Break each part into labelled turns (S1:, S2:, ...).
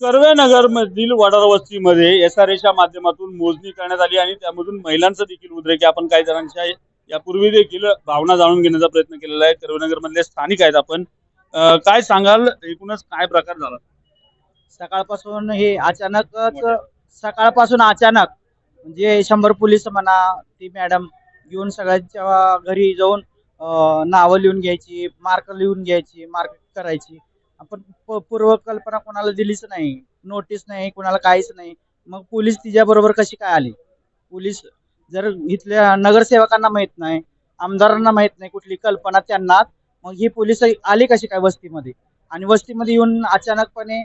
S1: कर्वेनगर मधील वडार वस्तीमध्ये एसआरएच्या माध्यमातून मोजणी करण्यात आली आणि त्यामधून महिलांचं देखील उद्रेक आपण काही जणांच्या यापूर्वी देखील भावना जाणून घेण्याचा प्रयत्न केलेला आहे। कर्वेनगर मधले स्थानिक आहेत आपण, काय सांगाल एकूणच काय प्रकार झाला?
S2: सकाळपासून हे अचानकच सकाळपासून अचानक म्हणजे 100 पोलीस म्हणा ती मॅडम घेऊन सगळ्यांच्या घरी जाऊन नावं लिहून घ्यायची, मार्क लिहून घ्यायची, मार्क करायची। आपण पूर्वकल्पना कोणाला दिलीच नाही, नोटीस नाही, कोणाला काहीच नाही। मग पोलीस तिच्या बरोबर कशी काय आली? पोलीस जर इथल्या नगरसेवकांना माहित नाही, आमदारांना माहित नाही कुठली कल्पना त्यांना, मग ही पोलीस आली कशी काय वस्तीमध्ये? आणि वस्तीमध्ये येऊन अचानकपणे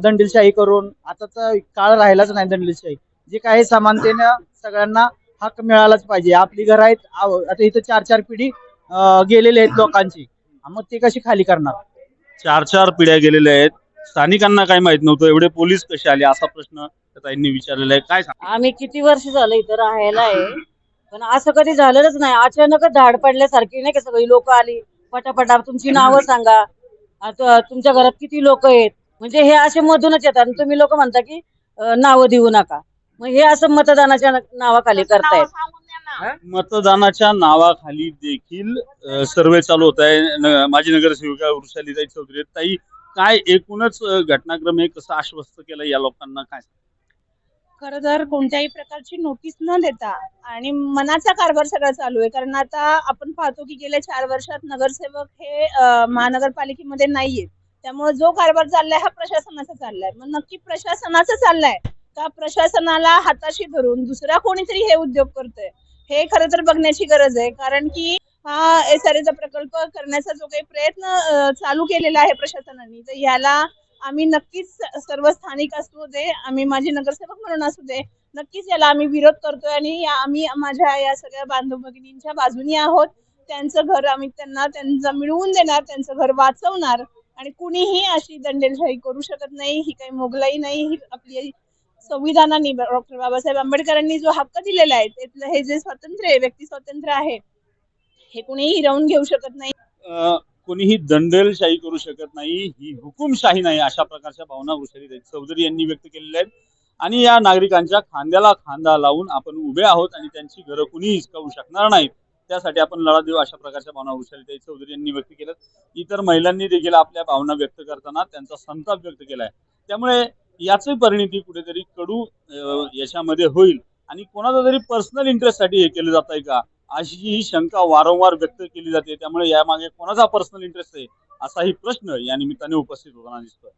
S2: दंडीलशाही करून, आताचा काळ राहिलाच नाही दंडीलशाही। जे काही समानतेनं सगळ्यांना हक्क मिळालाच पाहिजे। आपली घर आहेत, आता इथं 4-4 पिढी गेलेले आहेत लोकांची, मग ते कशी खाली करणार?
S1: 4-4 पिढ्या गेलेल्या आहेत, स्थानिकांना काय माहित नव्हतं, एवढे पोलीस कसे आले असा प्रश्न ताईंनी विचारलेला आहे। काय सांग?
S3: आम्ही किती वर्ष झालं इथं राहायला आहे, पण असं कधी झालेलंच नाही। अचानकच धाड पडल्यासारखी नाही का, सगळी लोक आली पटापटा तुमची नावं सांगा, आता तुमच्या घरात किती लोक आहेत, म्हणजे हे असे मधूनच येतात आणि तुम्ही लोक म्हणता की नावं देऊ नका। मग हे असं मतदानाच्या नावाखाली करतायत।
S1: मतदानाच्या नावाखाली देखील सर्वे चालू होत आहे। माजी नगरसेविका वृषालीताई चौधरी आहेत। ताई, काय एकूणच घटनाक्रम हे कसं आश्वस्त केलं या लोकांना, काय?
S4: खरं तर कोणत्याही प्रकारची नोटीस न देता आणि मनाचा कारभार सगळा चालू आहे। कारण आता आपण पाहतो की गेल्या 4 वर्षात नगरसेवक हे महानगरपालिकेमध्ये नाहीयेत, त्यामुळे जो कारभार चाललाय हा प्रशासनाचा चाललाय। मग नक्की प्रशासनाचा चाललाय का प्रशासनाला हाताशी धरून दुसरा कोणीतरी हे उद्योग करतोय, हे खरं तर बघण्याची गरज आहे। कारण की हा एसआरएचा प्रकल्प करण्याचा जो काही प्रयत्न चालू केलेला आहे प्रशासनाने, तर याला आम्ही नक्कीच सर्व स्थानिक असू दे, आम्ही माझे नगरसेवक म्हणून असू दे, नक्कीच याला आम्ही विरोध करतोय आणि आम्ही माझ्या या सगळ्या बांधव भगिनींच्या बाजूनी आहोत। त्यांचं घर आम्ही त्यांचं मिळवून देणार, त्यांचं घर वाचवणार आणि कुणीही अशी दंडेलशाही करू शकत नाही। ही काही मोगलाई नाही, ही आपली संविधानाने डॉक्टर बाबासाहेब आंबेडकरांनी जो हक्क दिलेला आहे, त्यातलं हे जे स्वातंत्र्य आहे, व्यक्ती स्वातंत्र्य आहे, हे कुणीही हिरावून घेऊ शकत नाही।
S1: कोणीही दंडेलशाही करू शकत नाही, ही हुकुमशाही नाही, अशा प्रकारच्या भावना वृषालीताई चौधरी यांनी व्यक्त केलेल्या आहेत। आणि या नागरिकांच्या खांद्याला खांदा लावून आपण उभे आहोत आणि त्यांची घरं कुणी हिसकावू शकणार नाहीत, त्यासाठी आपण लढा देऊ, अशा प्रकारच्या भावना वृषालीताई चौधरी यांनी व्यक्त केल्यात। इतर महिलांनी देखील आपल्या भावना व्यक्त करताना त्यांचा संताप व्यक्त केलाय। त्यामुळे याची परिणिती कुठेतरी कडू याच्यामध्ये होईल आणि कोणाचा तरी पर्सनल इंटरेस्ट साठी हे केलं जात आहे का, अशी ही शंका वारंवार व्यक्त केली जाते। त्यामुळे यामागे कोणाचा पर्सनल इंटरेस्ट आहे असाही प्रश्न या निमित्ताने उपस्थित होताना दिसतोय।